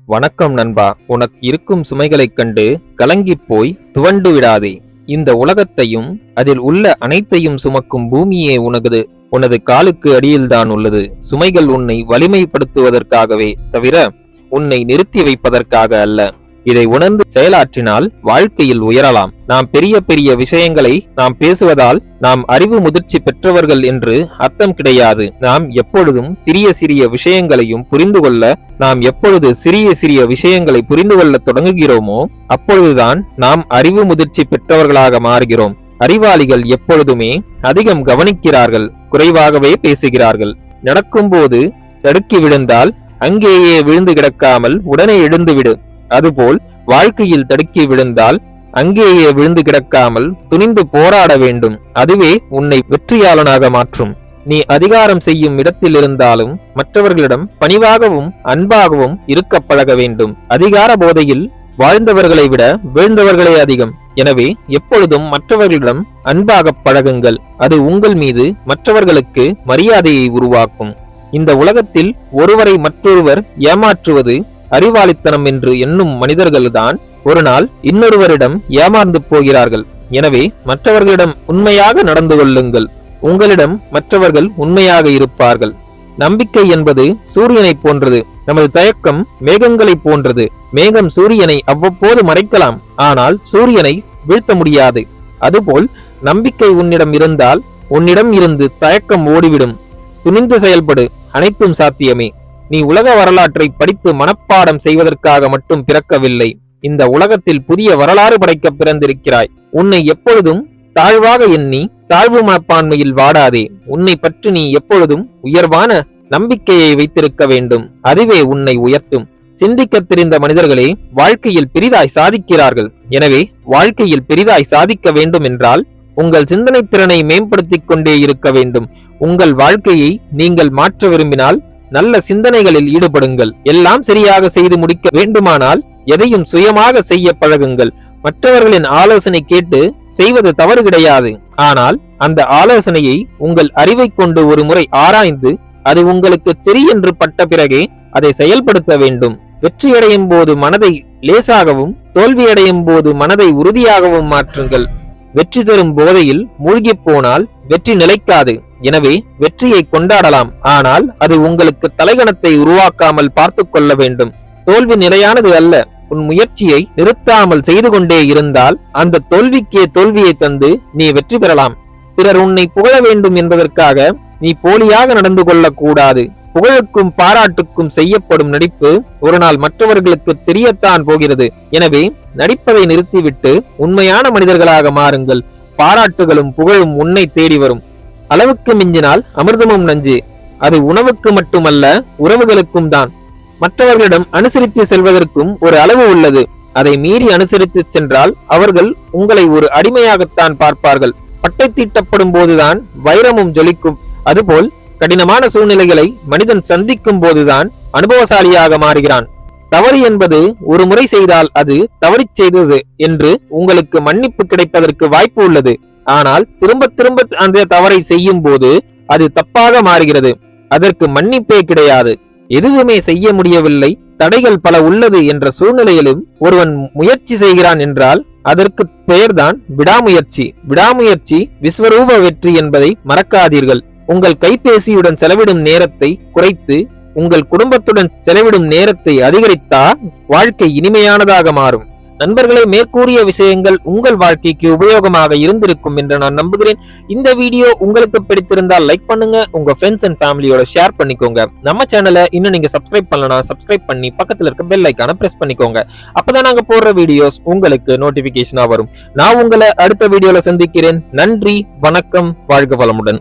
வணக்கம் நண்பா. உனக்கு இருக்கும் சுமைகளைக் கண்டு கலங்கிப் போய் துவண்டு விடாதே. இந்த உலகத்தையும் அதில் உள்ள அனைத்தையும் சுமக்கும் பூமியே உனது காலுக்கு அடியில்தான் உள்ளது. சுமைகள் உன்னை வலிமைப்படுத்துவதற்காகவே தவிர உன்னை நிறுத்தி வைப்பதற்காக அல்ல. இதை உணர்ந்து செயலாற்றினால் வாழ்க்கையில் உயரலாம். நாம் பெரிய பெரிய விஷயங்களை நாம் பேசுவதால் நாம் அறிவு முதிர்ச்சி பெற்றவர்கள் என்று அர்த்தம் கிடையாது. நாம் எப்பொழுதும் சிறிய சிறிய விஷயங்களையும் புரிந்து கொள்ள தொடங்குகிறோமோ அப்பொழுதுதான் நாம் அறிவு முதிர்ச்சி பெற்றவர்களாக மாறுகிறோம். அறிவாளிகள் எப்பொழுதுமே அதிகம் கவனிக்கிறார்கள், குறைவாகவே பேசுகிறார்கள். நடக்கும்போது தடுக்கி விழுந்தால் அங்கேயே விழுந்து கிடக்காமல் உடனே எழுந்துவிடு. அதுபோல் வாழ்க்கையில் தடுக்கி விழுந்தால் அங்கேயே விழுந்து கிடக்காமல் துணிந்து போராட வேண்டும். அதுவே உன்னை வெற்றியாளனாக மாற்றும். நீ அதிகாரம் செய்யும் இடத்தில் இருந்தாலும் மற்றவர்களிடம் பணிவாகவும் அன்பாகவும் இருக்க பழக வேண்டும். அதிகார போதையில் வாழ்ந்தவர்களை விட வீழ்ந்தவர்களே அதிகம். எனவே எப்பொழுதும் மற்றவர்களிடம் அன்பாக பழகுங்கள். அது உங்கள் மீது மற்றவர்களுக்கு மரியாதையை உருவாக்கும். இந்த உலகத்தில் ஒருவரை மற்றொருவர் ஏமாற்றுவது அறிவாளித்தனம் என்று எண்ணும் மனிதர்கள்தான் ஒரு நாள் இன்னொருவரிடம் ஏமாந்து போகிறார்கள். எனவே மற்றவர்களிடம் உண்மையாக நடந்து கொள்ளுங்கள். உங்களிடம் மற்றவர்கள் உண்மையாக இருப்பார்கள். நம்பிக்கை என்பது சூரியனை போன்றது. நமது தயக்கம் மேகங்களை போன்றது. மேகம் சூரியனை அவ்வப்போது மறைக்கலாம், ஆனால் சூரியனை வீழ்த்த முடியாது. அதுபோல் நம்பிக்கை உன்னிடம் இருந்தால் உன்னிடம் இருந்து தயக்கம் ஓடிவிடும். துணிந்து செயல்படு, அனைத்தும் சாத்தியமே. நீ உலக வரலாற்றை படித்து மனப்பாடம் செய்வதற்காக மட்டும் பிறக்கவில்லை. இந்த உலகத்தில் புதிய வரலாறு படைக்க பிறந்திருக்கிறாய். உன்னை எப்பொழுதும் தாழ்வாக எண்ணி தாழ்வு மனப்பான்மையில் வாடாதே. உன்னை பற்றி நீ எப்பொழுதும் உயர்வான நம்பிக்கையை வைத்திருக்க வேண்டும். அதுவே உன்னை உயர்த்தும். சிந்திக்க தெரிந்த மனிதர்களே வாழ்க்கையில் பெரிதாய் சாதிக்கிறார்கள். எனவே வாழ்க்கையில் பெரிதாய் சாதிக்க வேண்டும் என்றால் உங்கள் சிந்தனை திறனை மேம்படுத்திக் கொண்டே இருக்க வேண்டும். உங்கள் வாழ்க்கையை நீங்கள் மாற்ற விரும்பினால் நல்ல சிந்தனைகளில் ஈடுபடுங்கள். எல்லாம் சரியாக செய்து முடிக்க வேண்டுமானால் எதையும் சுயமாக செய்ய பழகுங்கள். மற்றவர்களின் ஆலோசனை கேட்டு செய்வது தவறு கிடையாது. ஆனால் அந்த ஆலோசனையை உங்கள் அறிவை கொண்டு ஒரு முறை ஆராய்ந்து அது உங்களுக்கு சரி என்று பட்ட பிறகே அதை செயல்படுத்த வேண்டும். வெற்றியடையும் போது மனதை லேசாகவும் தோல்வியடையும் போது மனதை உறுதியாகவும் மாற்றுங்கள். வெற்றி தரும் போதையில் மூழ்கி போனால் வெற்றி நிலைக்காது. எனவே வெற்றியை கொண்டாடலாம், ஆனால் அது உங்களுக்கு தலைகணத்தை உருவாக்காமல் பார்த்து கொள்ள வேண்டும். தோல்வி நிலையானது அல்ல. உன் முயற்சியை நிறுத்தாமல் செய்து கொண்டே இருந்தால் அந்த தோல்விக்கே தோல்வியை தந்து நீ வெற்றி பெறலாம். பிறர் உன்னை புகழ வேண்டும் என்பதற்காக நீ போலியாக நடந்து கொள்ளக்கூடாது. புகழுக்கும் பாராட்டுக்கும் செய்யப்படும் நடிப்பு ஒரு நாள் மற்றவர்களுக்கு தெரியத்தான் போகிறது. எனவே நடிப்பதை நிறுத்திவிட்டு உண்மையான மனிதர்களாக மாறுங்கள். பாராட்டுகளும் புகழும் உன்னை தேடி வரும். அளவுக்கு மிஞ்சினால் அமிர்தமும் நஞ்சு. அது உணவுக்கு மட்டுமல்ல, உறவுகளுக்கும் தான். மற்றவர்களிடம் அனுசரித்து செல்வதற்கும் ஒரு அளவு உள்ளது. அதை மீறி அனுசரித்து சென்றால் அவர்கள் உங்களை ஒரு அடிமையாகத்தான் பார்ப்பார்கள். பட்டை தீட்டப்படும் போதுதான் வைரமும் ஜொலிக்கும். அதுபோல் கடினமான சூழ்நிலைகளை மனிதன் சந்திக்கும் போதுதான் அனுபவசாலியாக மாறுகிறான். தவறு என்பது ஒரு முறை செய்தால் அது தவறிச் செய்தது என்று உங்களுக்கு மன்னிப்பு கிடைப்பதற்கு வாய்ப்பு உள்ளது. ஆனால் திரும்ப திரும்ப அந்த தவறை செய்யும் போது அது தப்பாக மாறுகிறது. அதற்கு மன்னிப்பே கிடையாது. எதுவுமே செய்ய முடியவில்லை, தடைகள் பல உள்ளது என்ற சூழ்நிலையிலும் ஒருவன் முயற்சி செய்கிறான் என்றால் அதற்கு பெயர்தான் விடாமுயற்சி. விடாமுயற்சி விஸ்வரூப வெற்றி என்பதை மறக்காதீர்கள். உங்கள் கைபேசியுடன் செலவிடும் நேரத்தை குறைத்து உங்கள் குடும்பத்துடன் செலவிடும் நேரத்தை அதிகரித்தால் வாழ்க்கை இனிமையானதாக மாறும். நண்பர்களே, மேற்கூறிய விஷயங்கள் உங்கள் வாழ்க்கைக்கு உபயோகமாக இருந்திருக்கும் என்று நான் நம்புகிறேன். இந்த வீடியோ உங்களுக்கு பிடித்திருந்தால் லைக் பண்ணுங்க, உங்க ஃப்ரெண்ட்ஸ் அண்ட் ஃபேமிலியோட ஷேர் பண்ணிக்கோங்க. நம்ம சேனலை இன்னும் நீங்க சப்ஸ்கிரைப் பண்ணலனா சப்ஸ்கிரைப் பண்ணி பக்கத்துல இருக்க பெல் ஐக்கான பிரஸ் பண்ணிக்கோங்க. அப்பதான் நாங்க போடுற வீடியோஸ் உங்களுக்கு நோட்டிபிகேஷனா வரும். நான் உங்களை அடுத்த வீடியோல சந்திக்கிறேன். நன்றி, வணக்கம், வாழ்க வளமுடன்.